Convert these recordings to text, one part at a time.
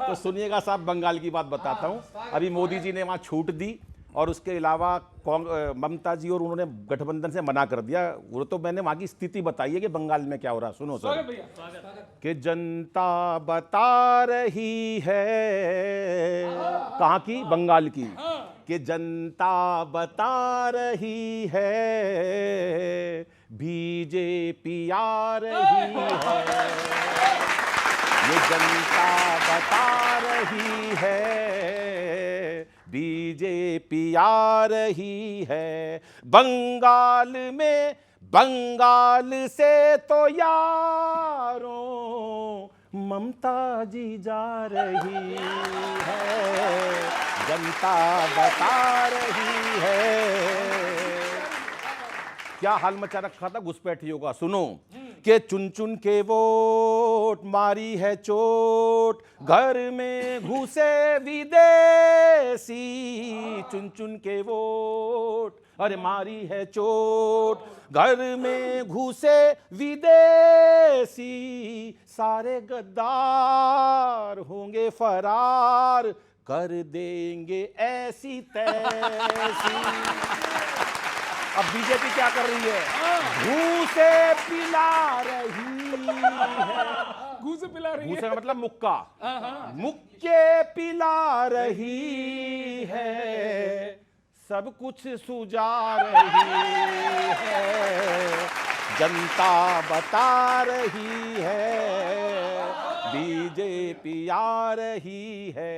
तो सुनिएगा साहब, बंगाल की बात बताता हूँ। अभी मोदी जी ने वहाँ छूट दी और उसके अलावा ममता जी और उन्होंने गठबंधन से मना कर दिया। वो तो मैंने वहाँ की स्थिति बताई है कि बंगाल में क्या हो रहा है। सुनो सर कि जनता बता रही है, कहाँ की? बंगाल की। कि जनता बता रही है, बीजेपी आ रही है। ये जनता बता रही है, बीजेपी आ रही है। बंगाल में, बंगाल से तो यारों ममता जी जा रही है। जनता बता रही है। क्या हाल मचा रखा था घुसपैठियों का, सुनो। कि चुन चुन के वोट मारी है चोट, घर में घुसे विदेशी। चुन चुन के वोट अरे मारी है चोट, घर में घुसे विदेशी। सारे गद्दार होंगे फरार, कर देंगे ऐसी तैसी। अब बीजेपी क्या कर रही है? घूसे पिला रही है। घूसे पिला रही है। घूसे का मतलब मुक्का। मुक्के पिला रही है, सब कुछ सुझा रही है। जनता बता रही है, बीजेपी आ रही है।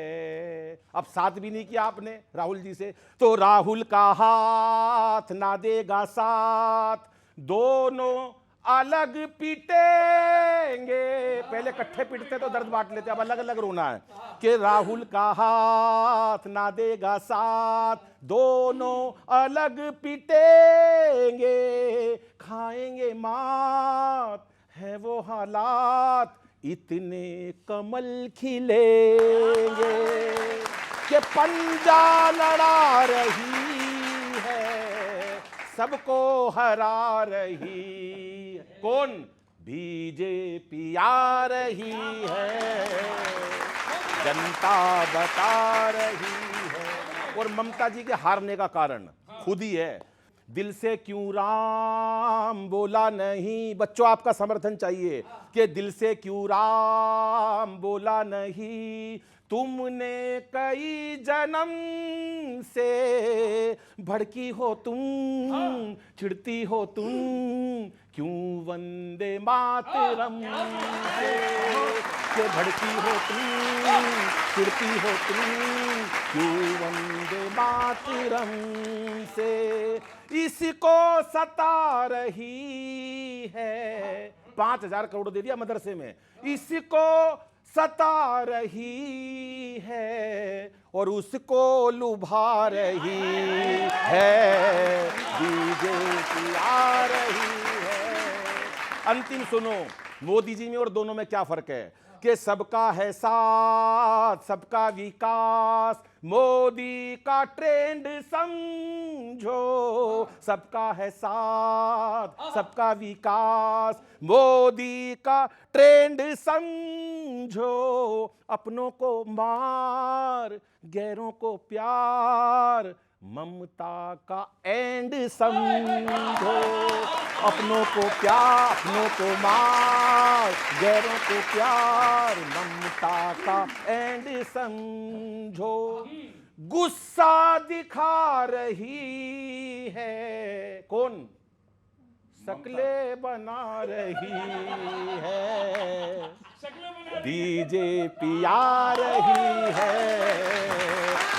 अब साथ भी नहीं किया आपने राहुल जी से, तो राहुल का हाथ ना देगा साथ। दोनों अलग पिटेंगे। पहले इकट्ठे पिटते तो दर्द बांट लेते, अब अलग अलग रोना है। कि राहुल का हाथ ना देगा साथ, दोनों अलग पिटेंगे। खाएंगे मात, है वो हालात, इतने कमल खिलेंगे। कि पंजा लड़ा रही है, सबको हरा रही है। कौन? बीजेपी आ रही है, जनता बता रही है। और ममता जी के हारने का कारण खुद ही है। दिल से क्यों राम बोला नहीं, बच्चों आपका समर्थन चाहिए। कि दिल से क्यों राम बोला नहीं, तुमने कई जन्म से। भड़की हो तुम, चिढ़ती हो तुम, क्यों वंदे मातरम से। कि भड़की हो तुम, चिढ़ती हो तुम, क्यों वंदे मातरम से। इसको सता रही है, 5,000 करोड़ दे दिया मदरसे में। इसको सता रही है और उसको लुभा रही है, बीजेपी आ रही है। अंतिम सुनो, मोदी जी में और दोनों में क्या फर्क है? कि सबका है साथ, सबका विकास, मोदी का ट्रेंड समझो। सबका है साथ, सबका विकास, मोदी का ट्रेंड समझो। अपनों को मार, गैरों को प्यार, ममता का एंड समझो। अपनों को प्यार, अपनों को मार, गैरों को प्यार, ममता का एंड समझो। गुस्सा दिखा रही है, कौन? शक्लें बना रही है, बीजेपी आ रही है,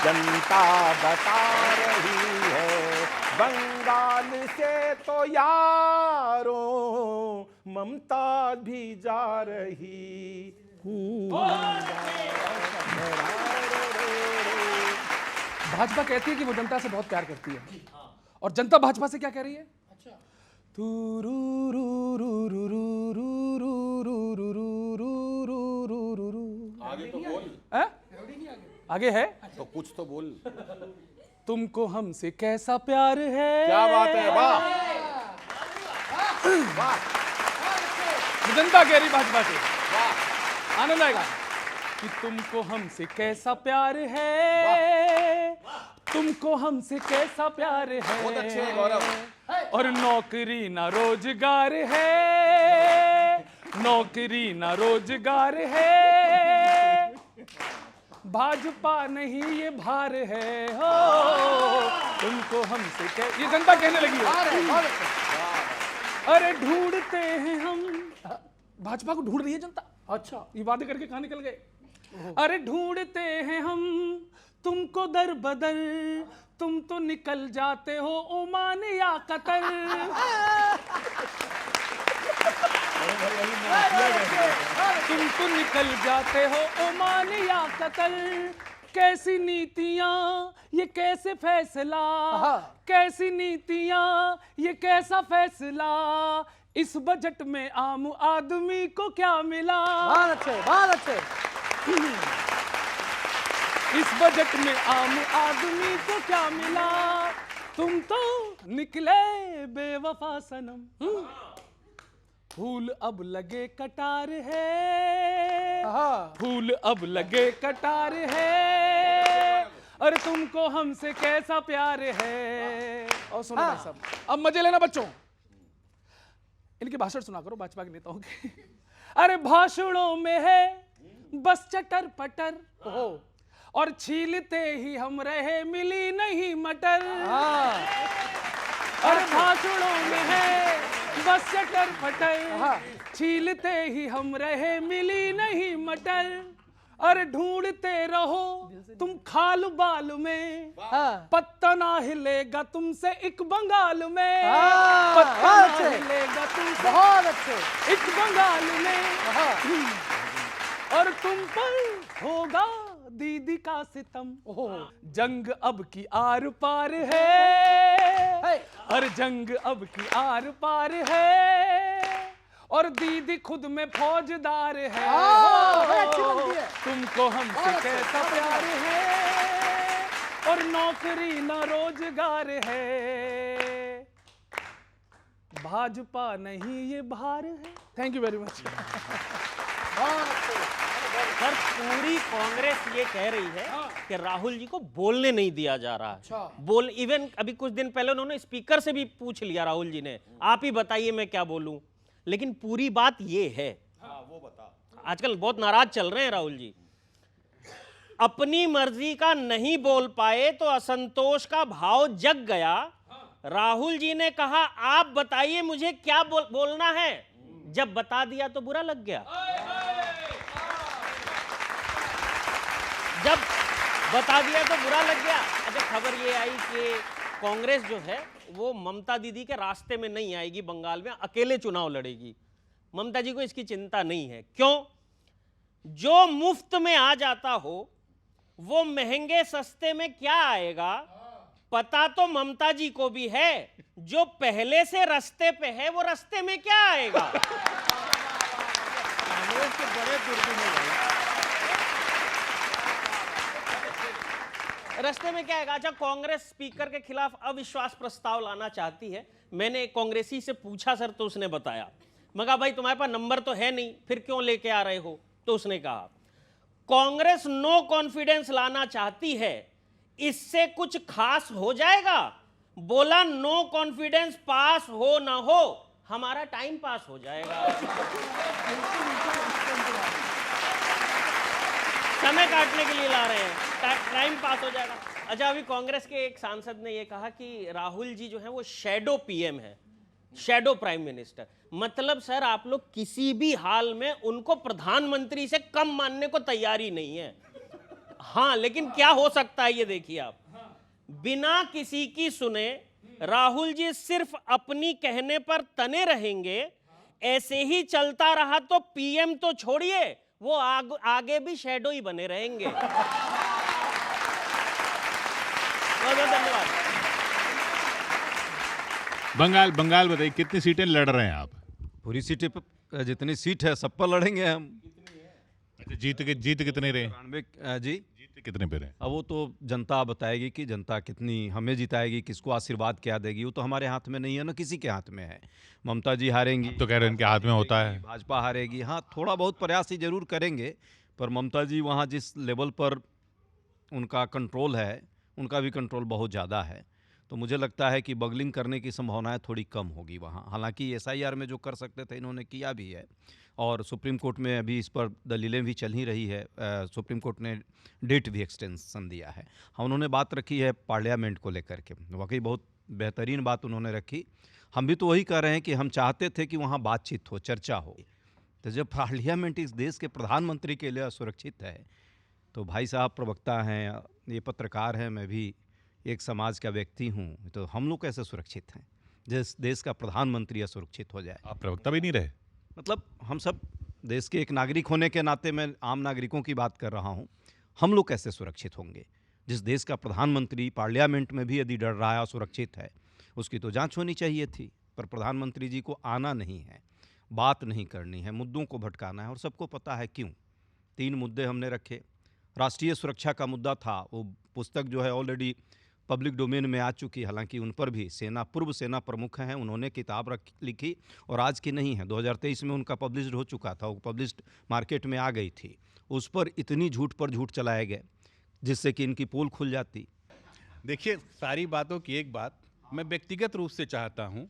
जनता बता रही है। बंगाल से तो यारों ममता भी जा रही। भाजपा कहती है कि वो जनता से बहुत प्यार करती है, और जनता भाजपा से क्या कह रही है? तू रू रू रू रू रू रू रू रू रू रू रू रू रू रू रू। आगे तो बोल। आगे है तो कुछ तो बोल। तुमको हमसे कैसा प्यार है। क्या बात है, वाह वाह। जनता कह रही भाजपा से, आनंद आएगा। कि तुमको हमसे कैसा प्यार है, तुमको हमसे कैसा प्यार है। बहुत अच्छे हैं गौरव। और नौकरी ना रोजगार है, नौकरी ना रोजगार है, भाजपा नहीं ये भार है हो, तुमको हमसे ये जनता कहने लगी है। अरे ढूंढते हैं हम, भाजपा को ढूंढ रही है जनता। अच्छा, ये वादे करके कहां निकल गए। अरे ढूंढते हैं हम तुमको दर बदर, तुम तो निकल जाते हो ओमान या कतर। तुम तो निकल जाते हो ओमान या कतर। कैसी नीतियां ये कैसे फैसला, कैसी नीतियां ये कैसा फैसला, इस बजट में आम आदमी को क्या मिला। बहुत अच्छे, बहुत अच्छे। इस बजट में आम आदमी को क्या मिला, तुम तो निकले बेवफा सनम। फूल अब लगे कटार है, फूल अब लगे कटार है, अरे तुमको हमसे कैसा प्यार है। और सुनो भाई साहब, अब मजे लेना बच्चों, इनके भाषण सुना करो भाजपा के नेताओं के। अरे भाषणों में है बस चटर पटर, और छीलते ही हम रहे मिली नहीं मटर। अरे भाषणों में है बस चटर पटर, छीलते ही हम रहे मिली नहीं मटर। अरे ढूंढते रहो तुम खाल बाल में, पत्ता ना हिलेगा तुमसे एक बंगाल में। पत्ता ना हिलेगा तुमसे बहुत अच्छे। एक बंगाल में, और तुम पर होगा दीदी का सितम। जंग अब की आर पार है, और जंग अब की आर पार है, और दीदी खुद में फौजदार है। तुमको हमसे कैसा प्यार है, और नौकरी ना रोजगार है, भाजपा नहीं ये भार है। Thank you very much. Sir पूरी कांग्रेस ये कह रही है कि राहुल जी को बोलने नहीं दिया जा रहा है। इवन अभी कुछ दिन पहले उन्होंने स्पीकर से भी पूछ लिया राहुल जी ने, आप ही बताइए मैं क्या बोलूं। लेकिन पूरी बात ये है, वो बता। आजकल बहुत नाराज चल रहे हैं राहुल जी। अपनी मर्जी का नहीं बोल पाए तो असंतोष का भाव जग गया। राहुल जी ने कहा आप बताइए मुझे क्या बोलना है, जब बता दिया तो बुरा लग गया। जब बता दिया तो बुरा लग गया। अच्छा, खबर ये आई कि कांग्रेस जो है वो ममता दीदी के रास्ते में नहीं आएगी, बंगाल में अकेले चुनाव लड़ेगी। ममता जी को इसकी चिंता नहीं है। क्यों? जो मुफ्त में आ जाता हो वो महंगे सस्ते में क्या आएगा, पता तो ममता जी को भी है। जो पहले से रास्ते पे है वो रास्ते में क्या आएगा। कांग्रेस के बड़े दूरबीन है, रास्ते में क्या आएगा। अच्छा, कांग्रेस स्पीकर के खिलाफ अविश्वास प्रस्ताव लाना चाहती है। मैंने कांग्रेसी से पूछा सर, तो उसने बताया, मगर भाई तुम्हारे पास नंबर तो है नहीं, फिर क्यों लेके आ रहे हो। तो उसने कहा कांग्रेस नो कॉन्फिडेंस लाना चाहती है, इससे कुछ खास हो जाएगा। बोला नो कॉन्फिडेंस पास हो ना हो, हमारा टाइम पास हो जाएगा, समय काटने के लिए ला रहे हैं, टाइम पास हो जाएगा। अच्छा, अभी कांग्रेस के एक सांसद ने यह कहा कि राहुल जी जो है वो शैडो पीएम है, शैडो प्राइम मिनिस्टर। मतलब सर आप लोग किसी भी हाल में उनको प्रधानमंत्री से कम मानने को तैयार ही नहीं है। हाँ, लेकिन क्या हो सकता है ये देखिए आप, बिना किसी की सुने राहुल जी सिर्फ अपनी कहने पर तने रहेंगे। ऐसे ही चलता रहा तो पीएम तो छोड़िए, वो आगे भी शैडो ही बने रहेंगे। बहुत बहुत धन्यवाद। बंगाल बताइए, कितनी सीटें लड़ रहे हैं आप? पूरी सीटें पर, जितनी सीट है सब पर लड़ेंगे हम। अच्छा, जीत कितने रहे? 92 जी। जीत कितने पे रहे? अब वो तो जनता बताएगी कि जनता कितनी हमें जिताएगी, किसको आशीर्वाद क्या देगी। वो तो हमारे हाथ में नहीं है ना, किसी के हाथ में है। ममता जी हारेंगी तो कह रहे हैं इनके हाथ में होता है। भाजपा हारेगी। हाँ, थोड़ा बहुत प्रयास ही जरूर करेंगे, पर ममता जी वहाँ जिस लेवल पर उनका कंट्रोल है, उनका भी कंट्रोल बहुत ज़्यादा है। तो मुझे लगता है कि बगलिंग करने की संभावनाएं थोड़ी कम होगी वहाँ। हालांकि एसआईआर में जो कर सकते थे इन्होंने किया भी है, और सुप्रीम कोर्ट में अभी इस पर दलीलें भी चल ही रही है। सुप्रीम कोर्ट ने डेट भी एक्सटेंशन दिया है। हाँ, उन्होंने बात रखी है पार्लियामेंट को लेकर के, वाकई बहुत बेहतरीन बात उन्होंने रखी। हम भी तो वही कह रहे हैं कि हम चाहते थे कि वहाँ बातचीत हो, चर्चा हो। तो जब पार्लियामेंट इस देश के प्रधानमंत्री के लिए असुरक्षित है, तो भाई साहब प्रवक्ता हैं, ये पत्रकार हैं, मैं भी एक समाज का व्यक्ति हूँ, तो हम लोग कैसे सुरक्षित हैं जिस देश का प्रधानमंत्री असुरक्षित हो जाए? आप प्रवक्ता भी नहीं रहे? मतलब हम सब देश के एक नागरिक होने के नाते मैं आम नागरिकों की बात कर रहा हूँ। हम लोग कैसे सुरक्षित होंगे जिस देश का प्रधानमंत्री पार्लियामेंट में भी यदि डर रहा है, असुरक्षित है? उसकी तो जांच होनी चाहिए थी। पर प्रधानमंत्री जी को आना नहीं है, बात नहीं करनी है, मुद्दों को भटकाना है, और सबको पता है क्यों। 3 मुद्दे हमने रखे। राष्ट्रीय सुरक्षा का मुद्दा था, वो पुस्तक जो है ऑलरेडी पब्लिक डोमेन में आ चुकी। हालांकि उन पर भी पूर्व सेना प्रमुख हैं, उन्होंने किताब लिखी, और आज की नहीं है, 2023 में उनका पब्लिश्ड हो चुका था, वो पब्लिश्ड मार्केट में आ गई थी। उस पर इतनी झूठ पर झूठ चलाए गए जिससे कि इनकी पोल खुल जाती। देखिए, सारी बातों की एक बात मैं व्यक्तिगत रूप से चाहता हूं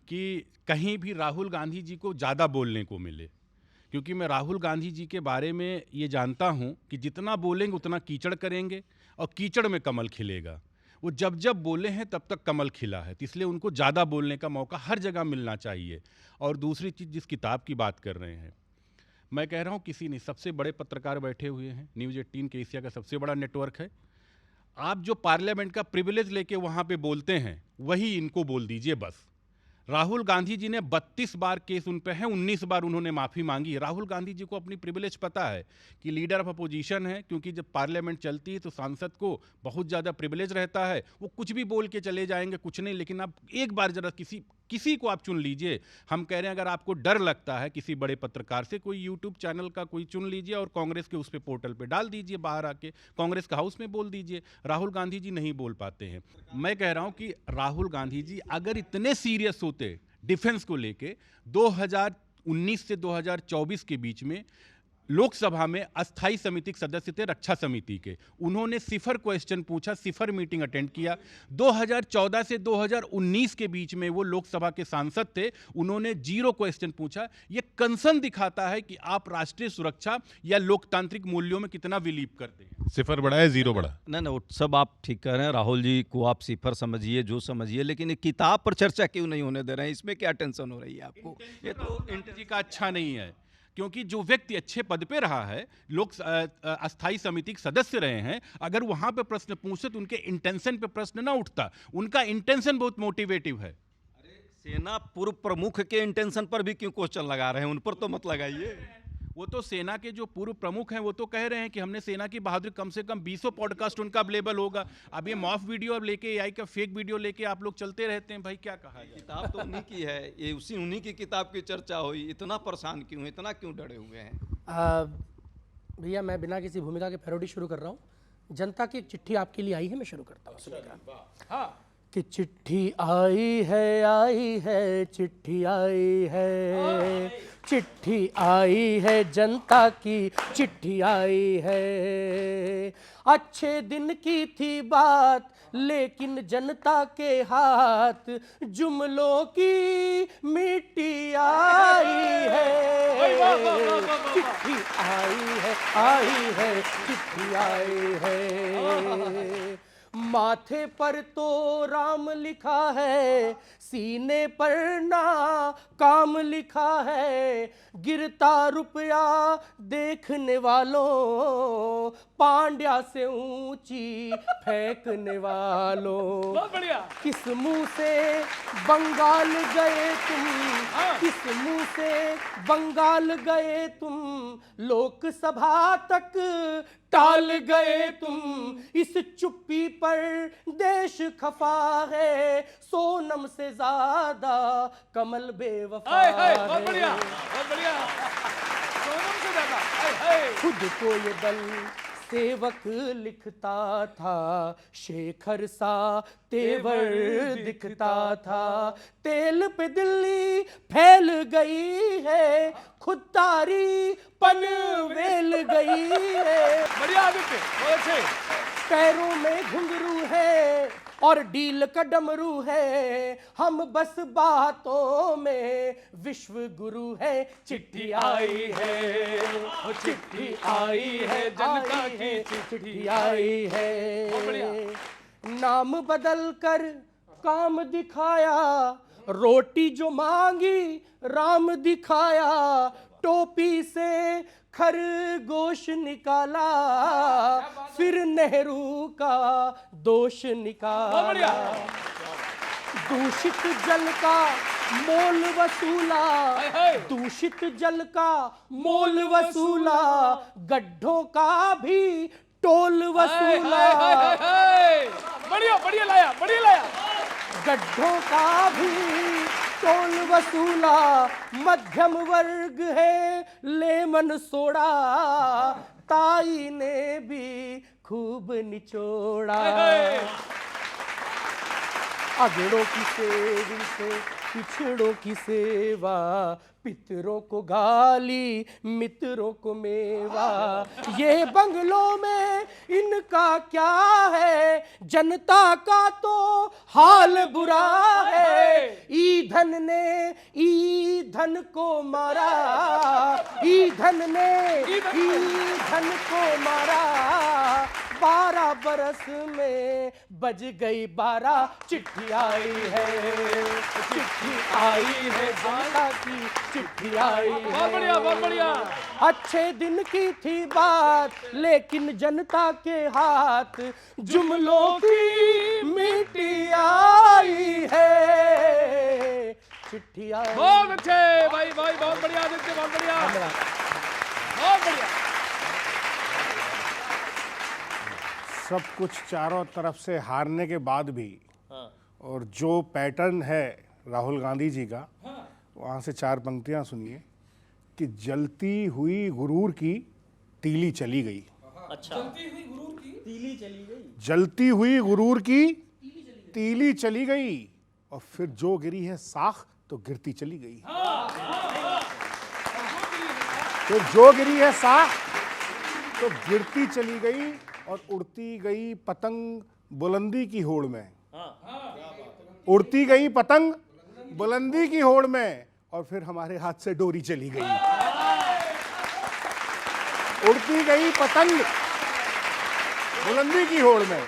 कि कहीं भी राहुल गांधी जी को ज़्यादा बोलने को मिले, क्योंकि मैं राहुल गांधी जी के बारे में ये जानता हूं कि जितना बोलेंगे उतना कीचड़ करेंगे, और कीचड़ में कमल खिलेगा। वो जब जब बोले हैं तब तक कमल खिला है, तो इसलिए उनको ज़्यादा बोलने का मौका हर जगह मिलना चाहिए। और दूसरी चीज़, जिस किताब की बात कर रहे हैं, मैं कह रहा हूँ किसी नहीं, सबसे बड़े पत्रकार बैठे हुए हैं, न्यूज़ 18 के एशिया का सबसे बड़ा नेटवर्क है। आप जो पार्लियामेंट का प्रिविलेज लेके वहाँ पे बोलते हैं, वही इनको बोल दीजिए बस। राहुल गांधी जी ने 32 बार केस उन पे हैं, 19 बार उन्होंने माफ़ी मांगी है। राहुल गांधी जी को अपनी प्रिविलेज पता है कि लीडर ऑफ अपोजिशन है, क्योंकि जब पार्लियामेंट चलती है तो सांसद को बहुत ज़्यादा प्रिविलेज रहता है, वो कुछ भी बोल के चले जाएंगे, कुछ नहीं। लेकिन आप एक बार ज़रा किसी को आप चुन लीजिए। हम कह रहे हैं, अगर आपको डर लगता है किसी बड़े पत्रकार से, कोई यूट्यूब चैनल का कोई चुन लीजिए और कांग्रेस के उस पे पोर्टल पे डाल दीजिए, बाहर आके कांग्रेस का हाउस में बोल दीजिए। राहुल गांधी जी नहीं बोल पाते हैं। मैं कह रहा हूं कि राहुल गांधी जी अगर इतने सीरियस होते डिफेंस को लेके, 2019 से 2024 के बीच में लोकसभा में अस्थाई समिति के सदस्य थे रक्षा समिति के, उन्होंने सिफर क्वेश्चन पूछा, सिफर मीटिंग अटेंड किया। 2014 से 2019 के बीच में वो लोकसभा के सांसद थे, उन्होंने 0 क्वेश्चन पूछा। ये कंसर्न दिखाता है कि आप राष्ट्रीय सुरक्षा या लोकतांत्रिक मूल्यों में कितना बिलीव करते हैं। सिफर बढ़ा है, 0 बढ़ा? ना वो सब आप ठीक कह रहे हैं। राहुल जी को आप सिफर समझिए, जो समझिए, लेकिन एक किताब पर चर्चा क्यों नहीं होने दे रहे हैं? इसमें क्या टेंशन हो रही है आपको? ये तो इंटर जी का अच्छा नहीं है, क्योंकि जो व्यक्ति अच्छे पद पे रहा है, लोग अस्थाई समिति के सदस्य रहे हैं, अगर वहां पे प्रश्न पूछते तो उनके इंटेंशन पे प्रश्न ना उठता। उनका इंटेंशन बहुत मोटिवेटिव है। सेना पूर्व प्रमुख के इंटेंशन पर भी क्यों क्वेश्चन लगा रहे हैं? उन पर तो मत लगाइए। वो तो सेना के जो पूर्व प्रमुख हैं वो तो कह रहे हैं कि हमने सेना की बहादुरी, कम से कम 20 पॉडकास्ट उनका अवेलेबल होगा। अब ये मॉफ वीडियो अब लेके, एआई का फेक वीडियो लेके आप लोग चलते रहते हैं, भाई क्या कहा जाए। किताब तो उन्हीं की है, ये उन्हीं की किताब की चर्चा हुई। इतना परेशान क्यों, इतना क्यों डरे हुए हैं? भैया, मैं बिना किसी भूमिका के पैरोडी शुरू कर रहा हूँ। जनता की एक चिट्ठी आपके लिए आई है, मैं शुरू करता हूँ। सुनिएगा। हाँ, कि चिट्ठी आई है, चिट्ठी आई है, चिट्ठी आई है, जनता की चिट्ठी आई है। अच्छे दिन की थी बात, लेकिन जनता के हाथ जुमलों की मिट्टी आई है। चिट्ठी आई है, चिट्ठी आई है। माथे पर तो राम लिखा है, सीने पर ना काम लिखा है। गिरता रुपया देखने वालों, पांड्या से ऊंची फेंकने वालों। बहुत बढ़िया। किस मुंह से बंगाल गए तुम, किस मुंह से बंगाल गए तुम, लोकसभा तक टाल गए तुम। इस चुप्पी पर देश खफा है, सोनम से ज्यादा कमल बेवफा है। बहुत बढ़िया, बहुत बढ़िया। सोनम से ज्यादा। खुद को ये दल सेवक लिखता था, शेखर सा तेवर दिखता था। तेल पे दिल्ली फैल गई है, खुददारी पनवेल गई है। बढ़िया आदित्य, बहुत अच्छे। पैरों में घुंघरू है और डील का डमरू है, हम बस बातों में विश्व गुरु है। चिट्ठी आई है, वो चिट्ठी आई है, जनता की चिट्ठी आई है। नाम बदल कर काम दिखाया, रोटी जो मांगी राम दिखाया। टोपी से खरगोश निकाला, फिर नेहरू का दोष निकाला। दूषित जल का मोल वसूला, दूषित जल का मोल वसूला। गड्ढों का भी टोल वसूला, बढ़िया बढ़िया लाया, बढ़िया लाया। गड्ढों का भी टोल वसूला। मध्यम वर्ग है लेमन सोड़ा, ताई ने भी खूब निचोड़ा। अगड़ों की सेवी से पिछड़ों की सेवा, पितरों को गाली मित्रों को मेवा। ये बंगलों में इनका क्या है, जनता का तो हाल बुरा है। ईंधन ने ईंधन को मारा, ईंधन ने ईंधन को मारा। 12 बरस में बज गई 12। चिट्ठी आई है, चिट्ठी आई है, जनता की चिट्ठी आई है। बहुत बढ़िया, बहुत बढ़िया। अच्छे दिन की थी बात, लेकिन जनता के हाथ जुमलों की मिट्टी आई है। चिट्ठी आई। बहुत अच्छे भाई, भाई बहुत बढ़िया आदित्य, बहुत बढ़िया, बहुत बढ़िया। सब कुछ चारों तरफ से हारने के बाद भी, और जो पैटर्न है राहुल गांधी जी का, वहाँ से 4 पंक्तियाँ सुनिए कि जलती हुई गुरूर की तीली चली गई। अच्छा, जलती हुई गुरूर की तीली चली गई। जलती हुई गुरूर की तीली चली गई, और फिर जो गिरी है साख तो गिरती चली गई। फिर जो गिरी है साख तो गिरती चली गई, और उड़ती गई पतंग बुलंदी की होड़ में। उड़ती गई पतंग बुलंदी की होड़ में, और फिर हमारे हाथ से डोरी चली गई। उड़ती गई पतंग बुलंदी की होड़ में,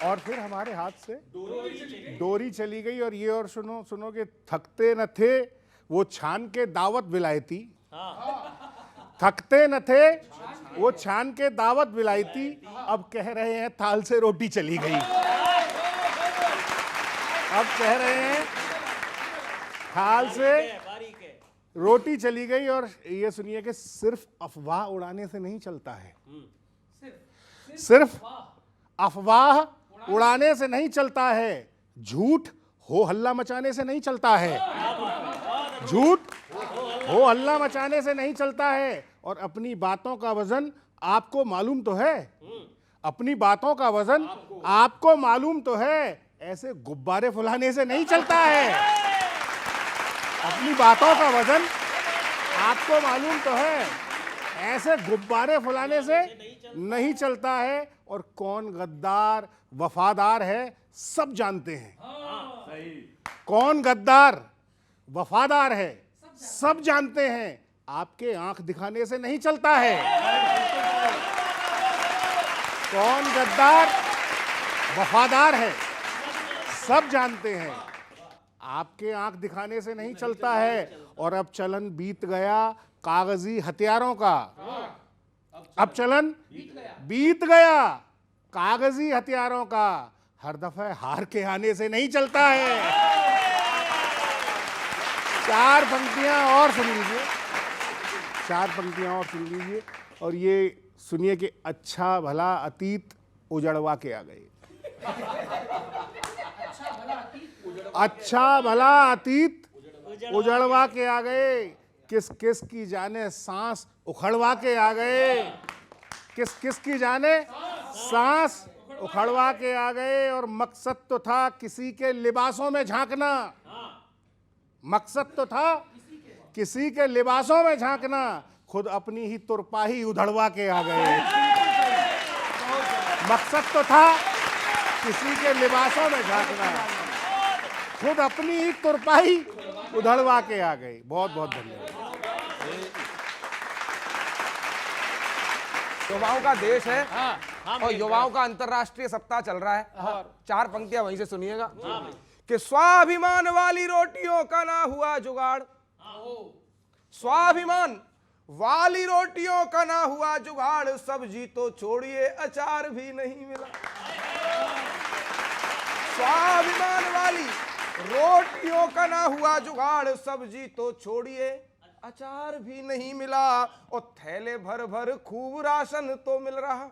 और फिर हमारे हाथ से डोरी चली गई। और ये और सुनो सुनो कि थकते न थे वो छान के दावत विलायती। थकते न थे वो छान के दावत विलायती, अब कह रहे हैं थाल से रोटी चली गई। अब कह रहे हैं थाल से रोटी चली गई। और ये सुनिए कि सिर्फ अफवाह उड़ाने से नहीं चलता है, सिर्फ अफवाह उड़ाने से नहीं चलता है, झूठ हो हल्ला मचाने से नहीं चलता है, झूठ हो हल्ला मचाने से नहीं चलता है। और अपनी बातों का वजन आपको मालूम तो है, अपनी बातों का वजन आपको मालूम तो है, ऐसे गुब्बारे फुलाने से नहीं चलता है। अपनी बातों का वजन आपको मालूम तो है, ऐसे गुब्बारे फुलाने से नहीं चलता है। और कौन गद्दार वफादार है सब जानते हैं। कौन गद्दार वफादार है सब जानते हैं, आपके आंख दिखाने से नहीं चलता है। कौन गद्दार वफादार है सब जानते हैं, आपके आंख दिखाने से नहीं चलता है। और अब चलन बीत गया कागजी हथियारों का, अब चलन बीत गया कागजी हथियारों का, हर दफे हार के आने से नहीं चलता है। 4 पंक्तियां और सुन लीजिए, 4 पंक्तियां और सुन लीजिए, और ये सुनिए कि अच्छा भला अतीत उजड़वा के आ गए। अच्छा भला अतीत उजड़वा के आ गए, किस किस की जाने सांस उखड़वा के आ गए। किस किस की जाने सांस उखड़वा के आ गए। और मकसद तो था किसी के लिबासों में झांकना, मकसद तो था किसी के लिबासों में झांकना, खुद अपनी ही तुरपाही उधड़वा के आ गए। मकसद तो था किसी के लिबासों में झांकना, खुद अपनी ही तुरपाही उधड़वा के आ गए। बहुत बहुत धन्यवाद। युवाओं का देश है और युवाओं का अंतर्राष्ट्रीय सप्ताह चल रहा है। चार पंक्तियां वहीं से सुनिएगा कि स्वाभिमान वाली रोटियों का ना हुआ जुगाड़, स्वाभिमान वाली रोटियों का ना हुआ जुगाड़, सब्जी तो छोड़िए अचार भी नहीं मिला। स्वाभिमान वाली रोटियों का ना हुआ जुगाड़, सब्जी तो छोड़िए अचार भी नहीं मिला। और थैले भर भर खूब राशन तो मिल रहा,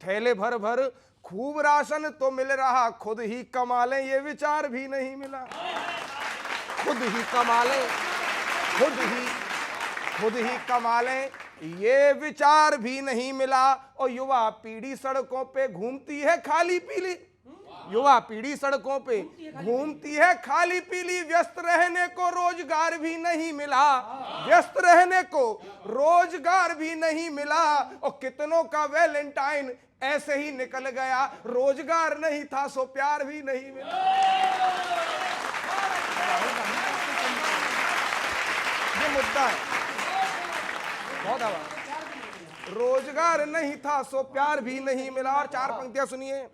थैले भर भर खूब राशन तो मिल रहा, खुद ही कमा लें ये विचार भी नहीं मिला। खुद ही कमा लें, खुद ही कमा लें ये विचार भी नहीं मिला। और युवा पीढ़ी सड़कों पे घूमती है खाली पीली, युवा पीढ़ी सड़कों पे घूमती है खाली पीली, व्यस्त रहने को रोजगार भी नहीं मिला, व्यस्त रहने को रोजगार भी नहीं मिला। और कितनों का वैलेंटाइन ऐसे ही निकल गया, रोजगार नहीं था सो प्यार भी नहीं मिला। ये मुद्दा है, बहुत आवाज। रोजगार नहीं था सो प्यार भी नहीं मिला। और चार पंक्तियां सुनिए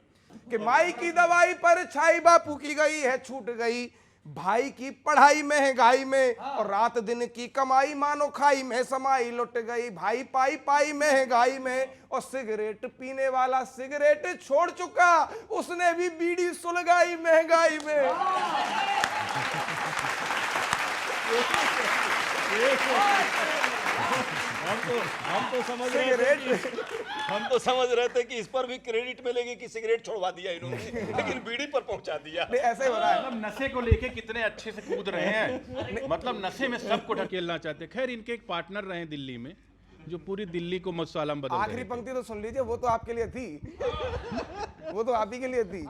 कि माई की दवाई पर छाई बापू की गई है छूट गई, भाई की पढ़ाई महंगाई में, और रात दिन की कमाई मानो खाई में समाई लुट गई, भाई पाई पाई महंगाई में। और सिगरेट पीने वाला सिगरेट छोड़ चुका, उसने भी बीड़ी सुलगाई महंगाई में। हम तो समझ रहे थे कि इस पर भी क्रेडिट मिलेगी कि सिगरेट छोड़वा दिया इन्होंने, लेकिन बीड़ी पर पहुंचा दिया। ऐसे हो रहा है। मतलब नशे को लेके कितने अच्छे से कूद रहे हैं, मतलब नशे में सबको ढकेलना चाहते। खैर इनके एक पार्टनर रहे दिल्ली में जो पूरी दिल्ली को मसालम बदल आखिरी पंक्ति तो सुन लीजिए, वो तो आपके लिए थी, वो तो आप ही के लिए थी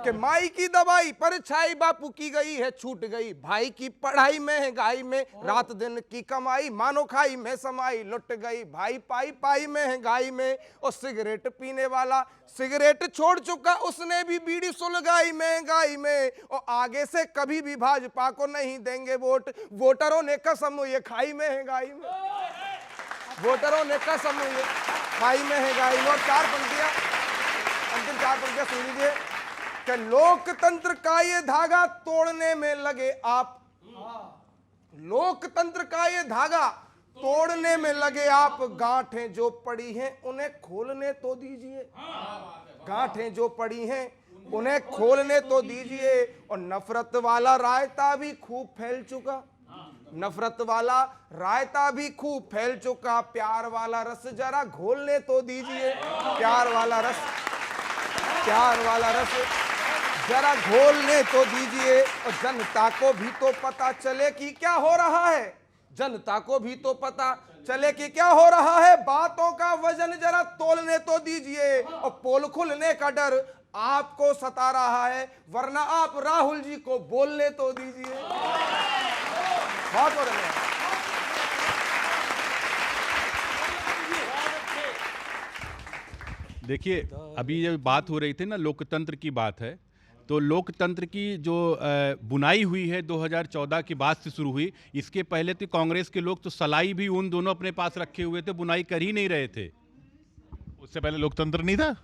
कि माई की दवाई पर छाई बापू की गई है छूट गई, भाई की पढ़ाई महंगाई में, रात दिन की कमाई मानो खाई में समाई लुट गई, भाई पाई पाई महंगाई में। और सिगरेट पीने वाला सिगरेट छोड़ चुका, उसने भी बीड़ी सुलगाई महंगाई में। और आगे से कभी भी भाजपा को नहीं देंगे वोट, वोटरों ने कसम ये खाई महंगाई में, वोटरों ने कसम ये खाई महंगाई में। और चार पंक्तियां, अंतिम चार पंक्तियां सुन लीजिए कि लोकतंत्र का ये धागा तोड़ने में लगे आप, लोकतंत्र का ये धागा तोड़ने में लगे आप, गांठें जो पड़ी हैं उन्हें खोलने तो दीजिए, गांठें जो पड़ी हैं उन्हें खोलने तो दीजिए। और नफरत वाला रायता भी खूब फैल चुका, नफरत वाला रायता भी खूब फैल चुका, प्यार वाला रस जरा घोलने तो दीजिए, प्यार वाला रस, प्यार वाला रस जरा घोलने तो दीजिए। और जनता को भी तो पता चले कि क्या हो रहा है, जनता को भी तो पता चले कि क्या हो रहा है, बातों का वजन जरा तोलने तो दीजिए। और पोल खुलने का डर आपको सता रहा है, वरना आप राहुल जी को बोलने तो दीजिए। बहुत हो रहा है। देखिए अभी जब बात हो रही थी ना लोकतंत्र की बात है, तो लोकतंत्र की जो बुनाई हुई है 2014 के बाद से शुरू हुई। इसके पहले तो कांग्रेस के लोग तो सलाई भी ऊन दोनों अपने पास रखे हुए थे, बुनाई कर ही नहीं रहे थे। उससे पहले लोकतंत्र नहीं था,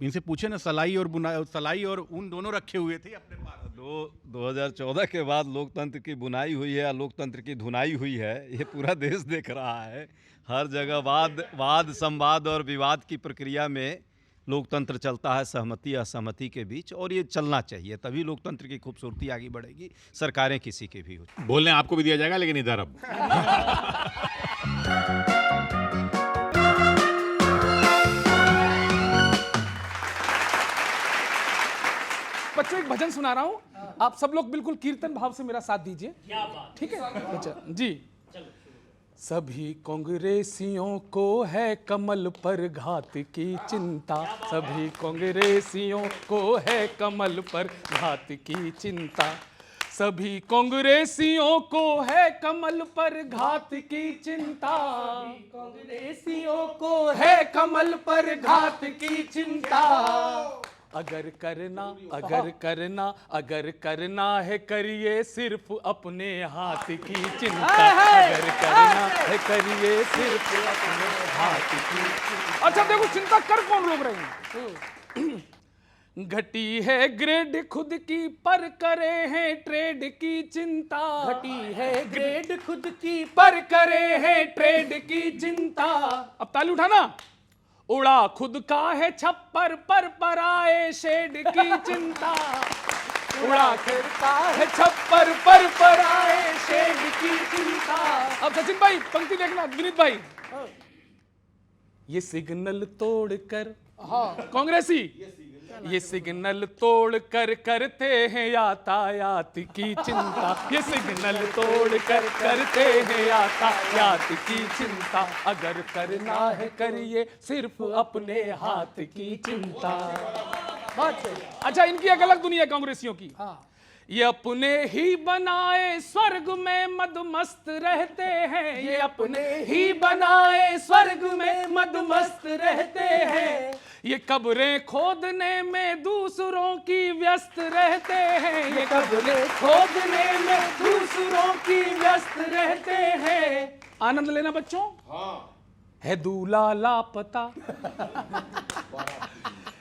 इनसे पूछे ना, सलाई और बुनाई, सलाई और ऊन दोनों रखे हुए थे अपने पास। 2014 के बाद लोकतंत्र की बुनाई हुई है या लोकतंत्र की धुनाई हुई है, ये पूरा देश देख रहा है। हर जगह वाद संवाद और विवाद की प्रक्रिया में लोकतंत्र चलता है, सहमति असहमति के बीच, और ये चलना चाहिए, तभी लोकतंत्र की खूबसूरती आगे बढ़ेगी, सरकारें किसी की भी हो। बोलने आपको भी दिया जाएगा लेकिन इधर अब बच्चों एक भजन सुना रहा हूं, आप सब लोग बिल्कुल कीर्तन भाव से मेरा साथ दीजिए, ठीक है? अच्छा जी। सभी कांग्रेसियों को है कमल पर घात की चिंता, सभी कांग्रेसियों को है कमल पर घात की चिंता, सभी कांग्रेसियों को है कमल पर घात की चिंता, कांग्रेसियों को है कमल पर घात की चिंता। अगर करना है करिए सिर्फ अपने हाथ की चिंता, अगर करना है करिए सिर्फ अपने हाथ की चिंता। अच्छा देखो, चिंता कर कौन लोग रहे हैं? घटी है ग्रेड खुद की पर करे हैं ट्रेड की चिंता, घटी है ग्रेड खुद की पर करे हैं ट्रेड की चिंता। अब ताली उठाना। उड़ा खुद का है छप्पर पर आए शेड की चिंता, उड़ा खुद का है छप्पर पर आए शेड की चिंता। अब सचिन भाई पंक्ति देखना, विनीत भाई, ये सिग्नल तोड़कर, हाँ कांग्रेसी, ये सिग्नल तोड़कर करते हैं यातायात की चिंता, ये सिग्नल तोड़कर करते हैं यातायात की चिंता, अगर करना है करिए सिर्फ अपने हाथ की चिंता। अच्छा, इनकी एक अलग दुनिया है कांग्रेसियों की। ये अपने ही बनाए स्वर्ग में मदमस्त रहते हैं, ये अपने ही बनाए स्वर्ग में मदमस्त रहते हैं, ये कब्रें खोदने में दूसरों की व्यस्त रहते हैं, ये कब्रें खोदने में दूसरों की व्यस्त रहते हैं। आनंद लेना बच्चों। है दूल्हा लापता,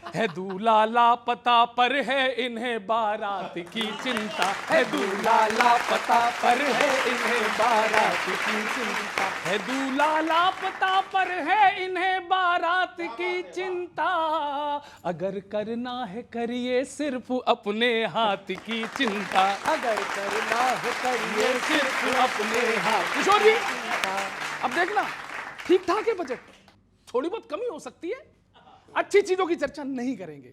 है दूल्हा लापता पर है इन्हें बारात की चिंता, है दूल्हा लापता पर है इन्हें बारात की चिंता, है दूल्हा लापता पर है इन्हें बारात की चिंता, अगर करना है करिए सिर्फ अपने हाथ की चिंता, अगर करना है करिए सिर्फ अपने हाथ। किशोर जी अब देखना, ठीक ठाक है बजट, थोड़ी बहुत कमी हो सकती है, अच्छी चीजों की चर्चा नहीं करेंगे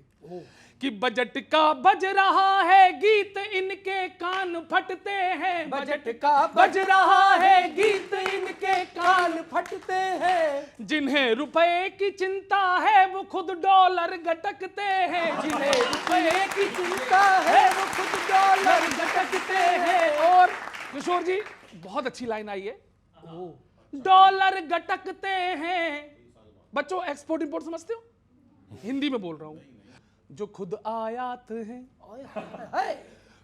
कि बजट का बज रहा है गीत इनके कान फटते हैं, बजट का बज रहा है गीत इनके कान फटते हैं, जिन्हें रुपए की चिंता है वो खुद डॉलर गटकते हैं, जिन्हें रुपए की चिंता है वो खुद डॉलर गटकते हैं। और किशोर जी बहुत अच्छी लाइन आई है, डॉलर गटकते हैं। बच्चों एक्सपोर्ट इंपोर्ट समझते हो? हिंदी में बोल रहा हूं। जो खुद आयात हैं,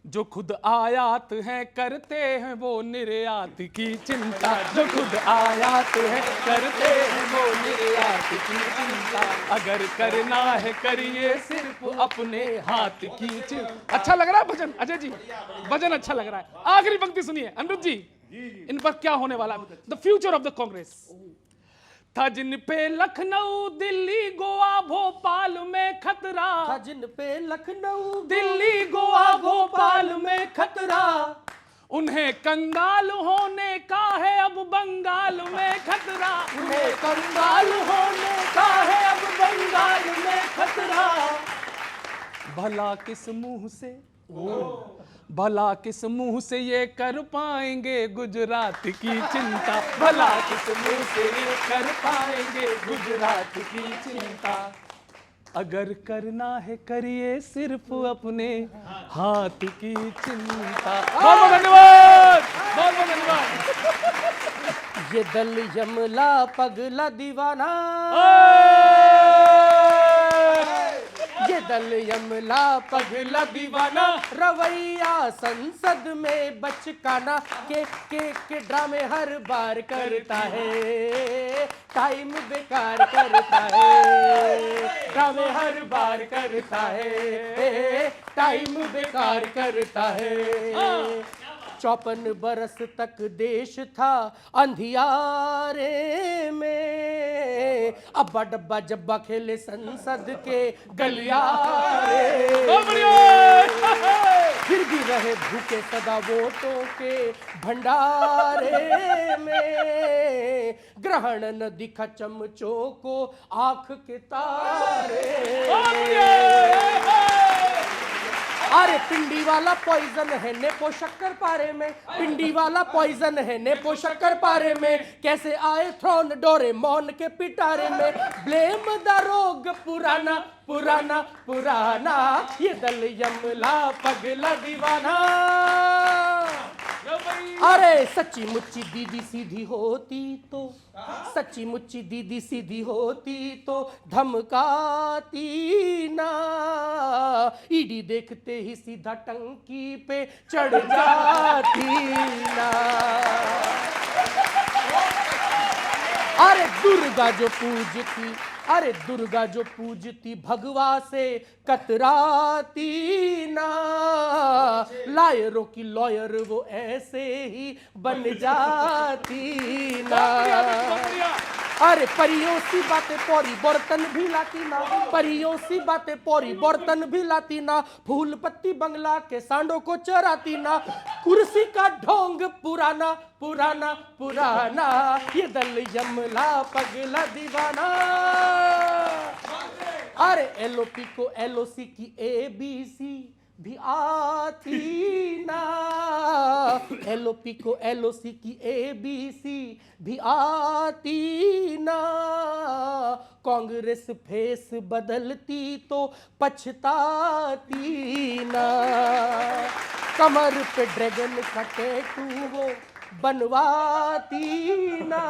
जो खुद आयात हैं करते हैं वो निर्यात की चिंता, जो खुद आयात हैं करते हैं वो निर्यात की चिंता, अगर करना है करिए सिर्फ अपने हाथ की चिंता। अच्छा लग रहा है भजन अजय जी? भजन अच्छा लग रहा है। आखिरी पंक्ति सुनिए अनिरुद्ध जी, इन पर क्या होने वाला है? The future of the Congress. था जिन पे लखनऊ दिल्ली गोवा भोपाल में खतरा, था जिन पे लखनऊ दिल्ली गोवा भोपाल में खतरा, उन्हें कंगाल होने का है अब बंगाल में खतरा, उन्हें कंगाल होने का है अब बंगाल में खतरा। भला किस मुंह से, भला किस मुंह से ये कर पाएंगे गुजरात की चिंता, भला किस मुंह से ये कर पाएंगे गुजरात की चिंता, अगर करना है करिए सिर्फ अपने हाथ की चिंता। बहुत बहुत धन्यवाद, बहुत बहुत धन्यवाद। ये दल यमला पगला दीवाना, ये दल यमला पगला दीवाना, रवैया संसद में बचकाना, के ड्रामे हर बार करता है, टाइम बेकार करता है, ड्रामे हर बार करता है, टाइम बेकार करता है। 54 बरस तक देश था अंधियारे में, अब्बा डब्बा जब्बा खेले संसद के गलियारे, फिर भी रहे भूखे सदा वोटों के भंडारे में, ग्रहण न दिखा चमचों को आंख के तारे। अरे पिंडी वाला पॉइजन है नेपो शक्कर पारे में, पिंडी वाला पॉइजन है नेपो शक्कर पारे में, कैसे आए थ्रोन डोरेमोन के पिटारे में, ब्लेम द रोग पुराना पुराना पुराना, ये दल यमला पगला दीवाना। अरे सच्ची मुच्ची दीदी सीधी होती तो, सच्ची मुच्ची दीदी सीधी होती तो धमकाती ना, ईडी देखते ही सीधा टंकी पे चढ़ जाती ना। अरे दुर्गा जो पूजती, अरे दुर्गा जो पूजती भगवा से कतराती ना, लायरों की लॉयर वो ऐसे ही बन जाती ना। अरे परियों सी बातें पौरी बर्तन भी लाती ना, परियों सी बातें पौरी बर्तन भी लाती ना, फूल पत्ती बंगला के सांडों को चराती ना, कुर्सी का ढोंग पुराना पुराना पुराना, ये दल यमला पगला दीवाना। अरे एलओपी को एलओसी की एबीसी भी आती ना, एलओपी को एलओसी की एबीसी भी आती ना, कांग्रेस फेस बदलती तो पछताती ना, कमर पे ड्रैगन का टैटू वो बनवाती ना,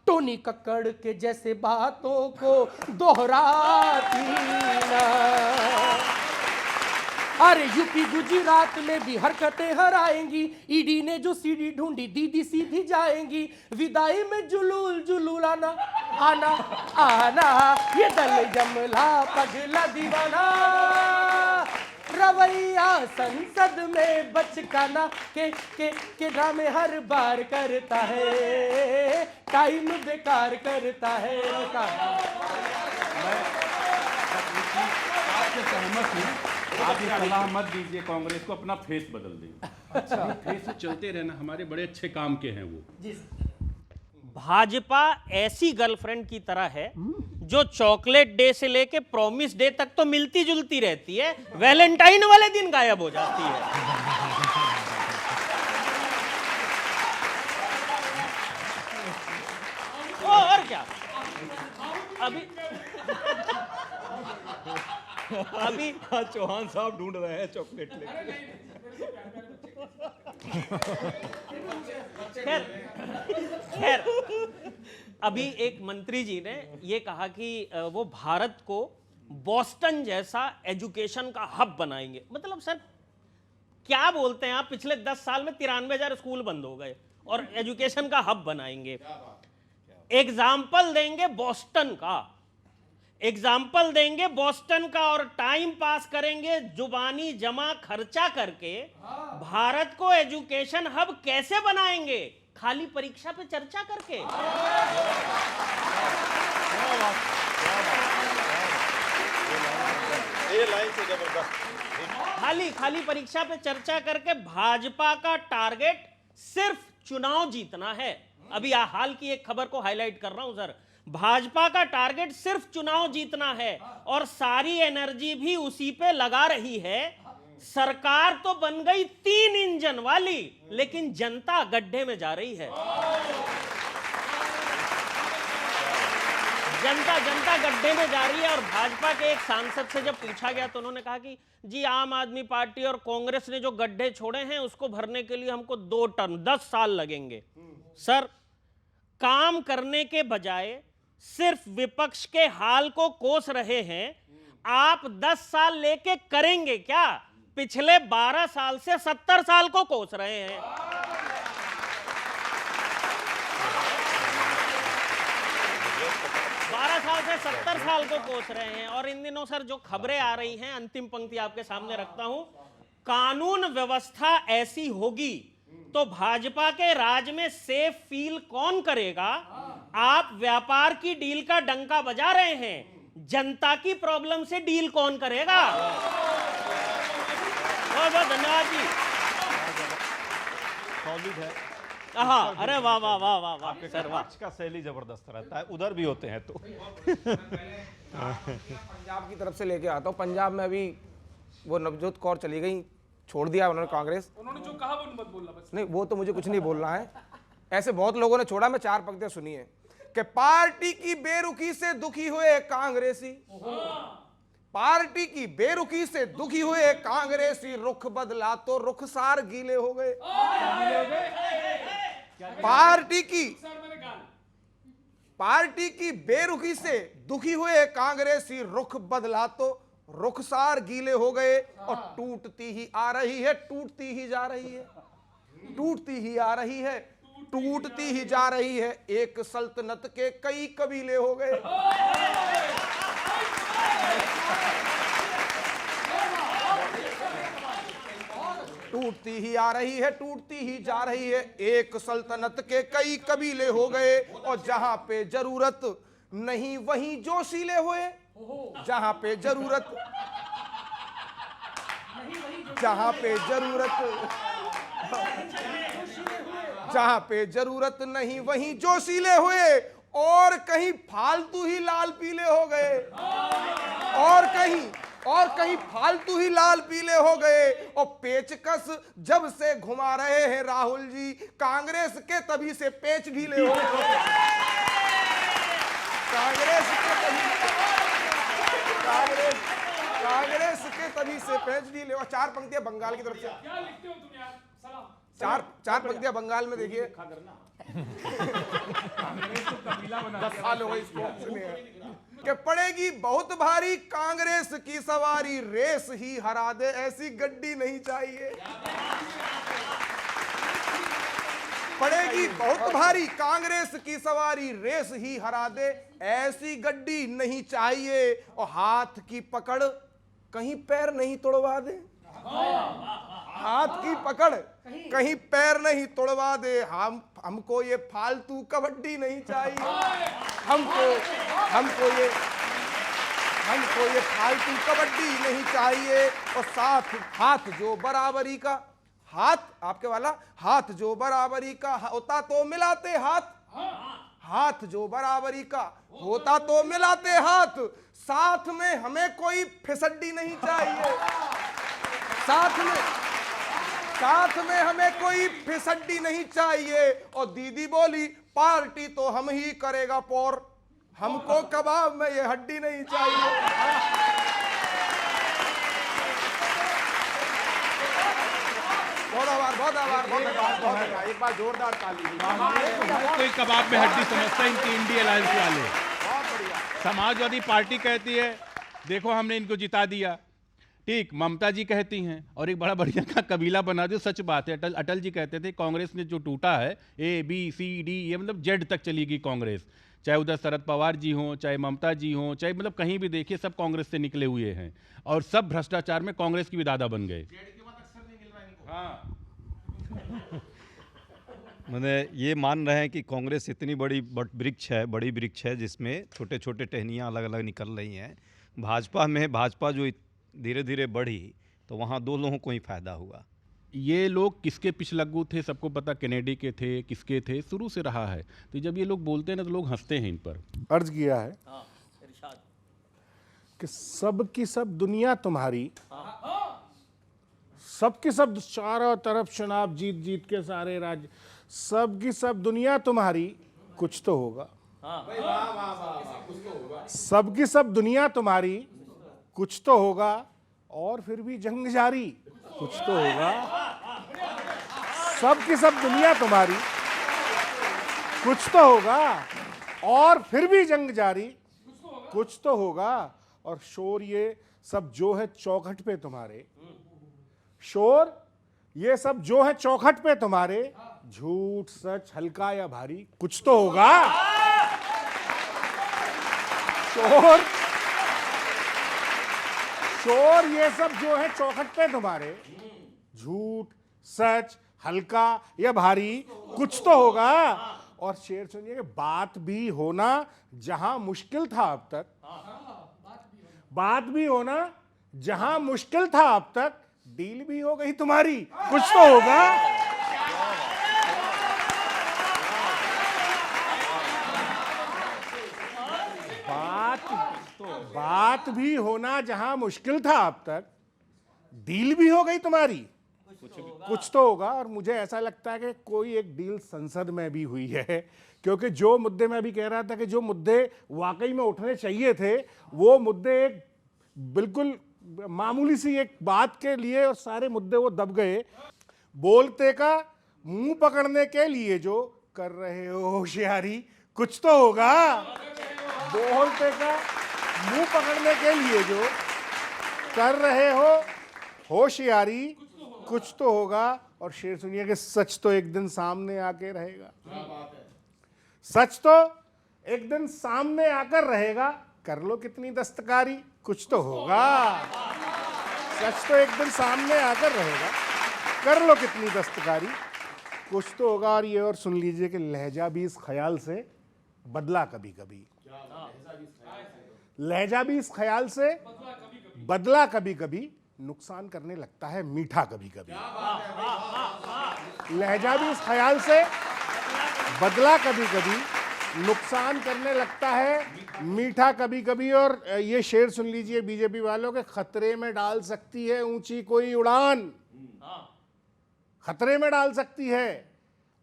टोनी कक्कड़ के जैसे बातों को दोहराती ना। अरे यूपी गुजरात में भी हरकतें हराएंगी, ईडी ने जो सीडी ढूंढी दीदी सीधी जाएंगी, विदाई में जुलूल जुलूल आना आना आना, ये दल जमला पगला दीवाना। रवैया संसद में बचकाना के ड्रामे हर बार करता है, टाइम बेकार करता है। आपसे सहमत हूँ, आप ये सलाह मत दीजिए कांग्रेस को, अपना फेस बदल दीजिए। अच्छा फेस चलते रहना, हमारे बड़े अच्छे काम के हैं वो। भाजपा ऐसी गर्लफ्रेंड की तरह है जो चॉकलेट डे से लेके प्रॉमिस डे तक तो मिलती जुलती रहती है, वैलेंटाइन वाले दिन गायब हो जाती है। और क्या अभी चौहान साहब ढूंढ रहे हैं चॉकलेट लेके। खैर अभी एक मंत्री जी ने ये कहा कि वो भारत को बॉस्टन जैसा एजुकेशन का हब बनाएंगे। मतलब सर क्या बोलते हैं आप, पिछले 10 साल में 93,000 स्कूल बंद हो गए और एजुकेशन का हब बनाएंगे। एग्जाम्पल देंगे बॉस्टन का, एग्जाम्पल देंगे बॉस्टन का, और टाइम पास करेंगे जुबानी जमा खर्चा करके। भारत को एजुकेशन हब कैसे बनाएंगे? खाली परीक्षा पे चर्चा करके। ये लाइन से जबरदस्त। खाली परीक्षा पे चर्चा करके। भाजपा का टारगेट सिर्फ चुनाव जीतना है। अभी हाल की एक खबर को हाईलाइट कर रहा हूं सर। भाजपा का टारगेट सिर्फ चुनाव जीतना है और सारी एनर्जी भी उसी पे लगा रही है। सरकार तो बन गई 3 इंजन वाली, लेकिन जनता गड्ढे में जा रही है। जनता गड्ढे में जा रही है। और भाजपा के एक सांसद से जब पूछा गया तो उन्होंने कहा कि जी आम आदमी पार्टी और कांग्रेस ने जो गड्ढे छोड़े हैं उसको भरने के लिए हमको 2 टर्म 10 साल लगेंगे। सर काम करने के बजाय सिर्फ विपक्ष के हाल को कोस रहे हैं। आप 10 साल लेके करेंगे क्या? पिछले 12 साल से 70 साल को कोस रहे हैं। साल से 70 साल को कोस रहे हैं। और इन दिनों सर जो खबरें आ रही हैं, अंतिम पंक्ति आपके सामने रखता हूं, कानून व्यवस्था ऐसी होगी तो भाजपा के राज में सेफ फील कौन करेगा? आप व्यापार की डील का डंका बजा रहे हैं, जनता की प्रॉब्लम से डील कौन करेगा? बहुत बहुत धन्यवाद जी। सॉलिड है। हाँ, अरे वाह वाह वाह वाह वाह सर वाह। का शैली जबरदस्त रहता है, उधर भी होते हैं तो। पंजाब की तरफ से लेके आता हूँ। पंजाब में अभी वो नवजोत कौर चली गई, छोड़ दिया उन्होंने कांग्रेस। उन्होंने जो कहा वो मत बोलना बस। नहीं, वो तो मुझे कुछ नहीं बोलना है, ऐसे बहुत लोगों ने छोड़ा। मैं 4 पंक्तियां सुनिए कि पार्टी की बेरुखी से दुखी हुए कांग्रेसी, पार्टी की बेरुखी से दुखी हुए कांग्रेसी, रुख बदला तो रुखसार गीले हो गए। पार्टी की बेरुखी से दुखी हुए कांग्रेसी, रुख बदला तो रुखसार गीले हो गए। और टूटती ही आ रही है, टूटती ही जा रही है, टूटती ही आ रही है, टूटती ही जा रही है। एक सल्तनत के कई कबीले हो गए। टूटती ही आ रही है, टूटती ही जा रही है। एक सल्तनत के कई कबीले हो गए। और जहां पे जरूरत नहीं वहीं जोशीले हुए। जहां पे जरूरत, जहां पे जरूरत, जहां पे जरूरत नहीं वहीं जोशीले हुए। और कहीं फालतू ही लाल पीले हो गए, और कहीं फालतू ही लाल पीले हो गए। और पेचकस जब से घुमा रहे हैं राहुल जी, कांग्रेस के तभी से पेच ढीले हो गए। कांग्रेस के तभी से पेच ढीले। और 4 पंक्तियां बंगाल की तरफ से। क्या लिखते हो तुम यार? सलाम। 4 पंक्तियां बंगाल में देखिए। 10 साल हो गए इसको सुनिए। कि पड़ेगी बहुत भारी कांग्रेस की सवारी, रेस ही हरा दे ऐसी गड्डी नहीं चाहिए। पड़ेगी बहुत भारी कांग्रेस की सवारी, रेस ही हरा दे ऐसी गड्डी नहीं चाहिए। और हाथ की पकड़ कहीं पैर नहीं तोड़वा दे, हाथ की पकड़ कहीं पैर नहीं तोड़वा दे। हमको ये फालतू कबड्डी नहीं चाहिए। हमको ये फालतू कबड्डी नहीं चाहिए। और साथ हाथ जो बराबरी का, हाथ आपके वाला, हाथ जो बराबरी का होता तो मिलाते हाथ, हाथ जो बराबरी का होता तो मिलाते हाथ। साथ में हमें कोई फिसड्डी नहीं चाहिए। साथ में हमें कोई फिसड्डी नहीं चाहिए। और दीदी बोली पार्टी तो हम ही करेगा पोर, हमको कबाब में ये हड्डी नहीं चाहिए। बहुत आभार। एक बार जोरदार ताली। कोई कबाब में हड्डी समझता है इनकी इंडिया अलायंस वाले। बहुत बढ़िया। समाजवादी पार्टी कहती है देखो हमने इनको जिता दिया, ठीक। ममता जी कहती हैं और एक बड़ा बढ़िया का कबीला बना दिया। सच बात है, अटल जी कहते थे कांग्रेस ने जो टूटा है ABCD, ये मतलब जेड तक चली गई कांग्रेस। चाहे उधर शरद पवार जी हों, चाहे ममता जी हों, चाहे मतलब कहीं भी देखिए सब कांग्रेस से निकले हुए हैं। और सब भ्रष्टाचार में कांग्रेस की भी दादा बन गए। हाँ, मैंने ये मान रहे हैं कि कांग्रेस इतनी बड़ी बड़ी वृक्ष है जिसमें छोटे छोटे टहनियाँ अलग अलग निकल रही हैं। भाजपा जो धीरे धीरे बढ़ी तो वहाँ 2 लोगों को ही फायदा हुआ। ये लोग किसके पिछलग्गू थे सबको पता, कैनेडी के थे, किसके थे, शुरू से रहा है। तो जब ये लोग बोलते हैं ना तो लोग हंसते हैं इन पर। अर्ज किया है कि सब की सब दुनिया तुम्हारी, सब की सब चारों तरफ चुनाव जीत के सारे राज्य, सब की सब दुनिया तुम्हारी, कुछ तो होगा। सब की सब दुनिया तुम्हारी, कुछ तो होगा। और फिर भी जंग जारी, कुछ तो होगा। सब की सब दुनिया तुम्हारी, कुछ तो होगा। और फिर भी जंग जारी, कुछ तो होगा। और शोर ये सब जो है चौखट पे तुम्हारे, शोर ये सब जो है चौखट पे तुम्हारे, झूठ सच हल्का या भारी, कुछ तो होगा। शोर ये सब जो है चौखट पे तुम्हारे, झूठ सच हल्का या भारी, कुछ तो होगा। और शेर सुनिए, बात भी होना जहां मुश्किल था अब तक, बात भी होना जहां मुश्किल था अब तक, डील भी हो गई तुम्हारी, कुछ तो होगा। बात भी होना जहां मुश्किल था अब तक, डील भी हो गई तुम्हारी, कुछ तो होगा। और मुझे ऐसा लगता है कि कोई एक डील संसद में भी हुई है, क्योंकि जो मुद्दे मैं भी कह रहा था कि जो मुद्दे वाकई में उठने चाहिए थे, वो मुद्दे एक बिल्कुल मामूली सी एक बात के लिए और सारे मुद्दे वो दब गए। बोलते का मुंह पकड़ने के लिए जो कर रहे हो होशियारी, कुछ तो होगा। बोलते का मुंह पकड़ने के लिए जो कर रहे हो होशियारी, कुछ तो होगा। और शेर सुनिए कि सच तो एक दिन सामने आके रहेगा, सच तो एक दिन सामने आकर रहेगा। कर लो कितनी दस्तकारी, कुछ तो होगा। सच तो एक दिन सामने आकर रहेगा, कर लो कितनी दस्तकारी, कुछ तो होगा। और ये और सुन लीजिए कि लहजा भी इस ख्याल से बदला कभी कभी, लहजा भी इस ख्याल से बदला कभी कभी, नुकसान करने लगता है मीठा कभी कभी। लहजा भी इस ख्याल से बदला कभी कभी, नुकसान करने लगता है मीठा कभी कभी। और ये शेर सुन लीजिए बीजेपी वालों के, खतरे में डाल सकती है ऊंची कोई उड़ान, खतरे में डाल सकती है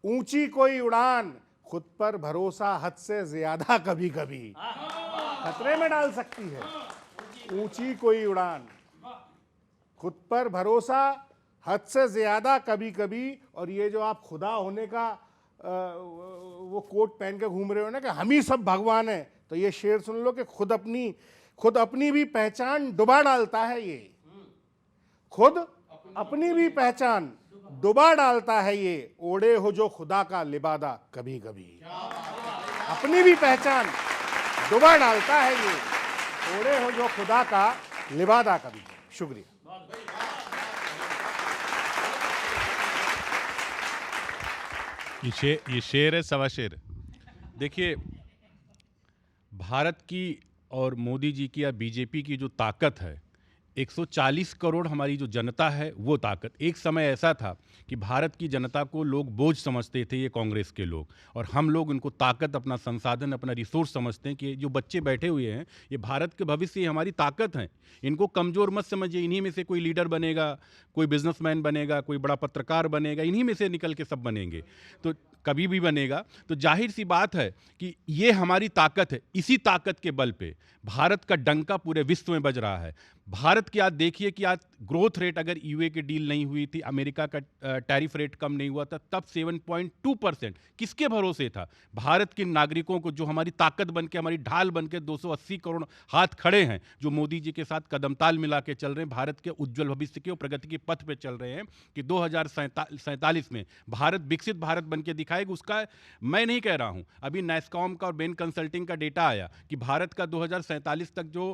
ऊंची कोई उड़ान, खुद पर भरोसा हद से ज्यादा कभी कभी, खतरे में डाल सकती है ऊंची कोई उड़ान, खुद पर भरोसा हद से ज्यादा कभी कभी। और ये जो आप खुदा होने का वो कोट पहन के घूम रहे हो ना कि हम ही सब भगवान हैं, तो ये शेर सुन लो कि खुद अपनी भी पहचान डुबा डालता है। ये खुद अपनी भी पहचान डुबा डालता है ये, ओढ़े हो जो खुदा का लिबादा कभी कभी, अपनी भी पहचान डुबा डालता है ये, ओढ़े हो जो खुदा का लिबादा कभी कभी। शुक्रिया। ये शेर है, सवा शेर। देखिए, भारत की और मोदी जी की या बीजेपी की जो ताकत है, 140 करोड़ हमारी जो जनता है वो ताकत। एक समय ऐसा था कि भारत की जनता को लोग बोझ समझते थे, ये कांग्रेस के लोग, और हम लोग उनको ताकत, अपना संसाधन, अपना रिसोर्स समझते हैं कि जो बच्चे बैठे हुए हैं ये भारत के भविष्य, ये हमारी ताकत हैं, इनको कमज़ोर मत समझिए। इन्हीं में से कोई लीडर बनेगा, कोई बिजनेसमैन बनेगा, कोई बड़ा पत्रकार बनेगा, इन्हीं में से निकल के सब बनेंगे, तो कभी भी बनेगा। तो जाहिर सी बात है कि ये हमारी ताकत है। इसी ताकत के बल पे भारत का डंका पूरे विश्व में बज रहा है। भारत की आज देखिए कि आज ग्रोथ रेट, अगर यूए की डील नहीं हुई थी, अमेरिका का टैरिफ रेट कम नहीं हुआ था, तब 7.2% किसके भरोसे था? भारत के नागरिकों को, जो हमारी ताकत बन के, हमारी ढाल बन के 280 करोड़ हाथ खड़े हैं, जो मोदी जी के साथ कदम ताल मिला के चल रहे हैं, भारत के उज्जवल भविष्य के और प्रगति के पथ पे चल रहे हैं कि 2047 में भारत विकसित भारत बन के दिखाएगा। उसका मैं नहीं कह रहा हूं, अभी नैस्कॉम का और बेन कंसल्टिंग का डेटा आया कि भारत का 2047 तक जो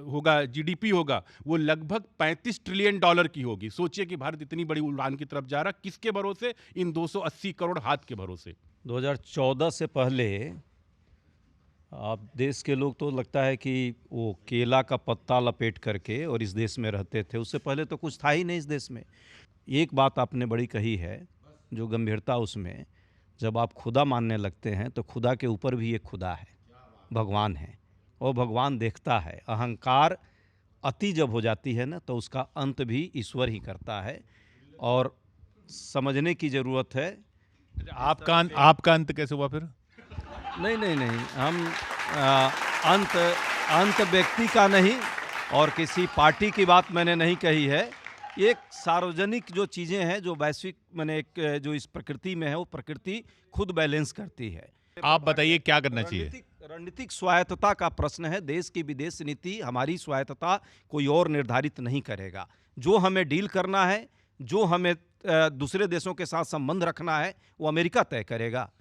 होगा, जीडीपी होगा, वो लगभग $35 ट्रिलियन की होगी। सोचिए कि भारत इतनी बड़ी उड़ान की तरफ जा रहा, किसके भरोसे? इन 280 करोड़ हाथ के भरोसे। 2014 से पहले आप देश के लोग तो लगता है कि वो केला का पत्ता लपेट करके और इस देश में रहते थे, उससे पहले तो कुछ था ही नहीं इस देश में। एक बात आपने बड़ी कही है, जो गंभीरता उसमें, जब आप खुदा मानने लगते हैं तो खुदा के ऊपर भी एक खुदा है, भगवान है, और भगवान देखता है। अहंकार अति जब हो जाती है ना, तो उसका अंत भी ईश्वर ही करता है, और समझने की ज़रूरत है। आपका अंत कैसे हुआ फिर? नहीं, हम अंत व्यक्ति का नहीं और किसी पार्टी की बात मैंने नहीं कही है। एक सार्वजनिक जो चीज़ें हैं, जो वैश्विक, मैंने एक जो इस प्रकृति में है, वो प्रकृति खुद बैलेंस करती है। आप बताइए क्या करना चाहिए? रणनीतिक स्वायत्तता का प्रश्न है। देश की विदेश नीति, हमारी स्वायत्तता कोई और निर्धारित नहीं करेगा। जो हमें डील करना है, जो हमें दूसरे देशों के साथ संबंध रखना है, वो अमेरिका तय करेगा।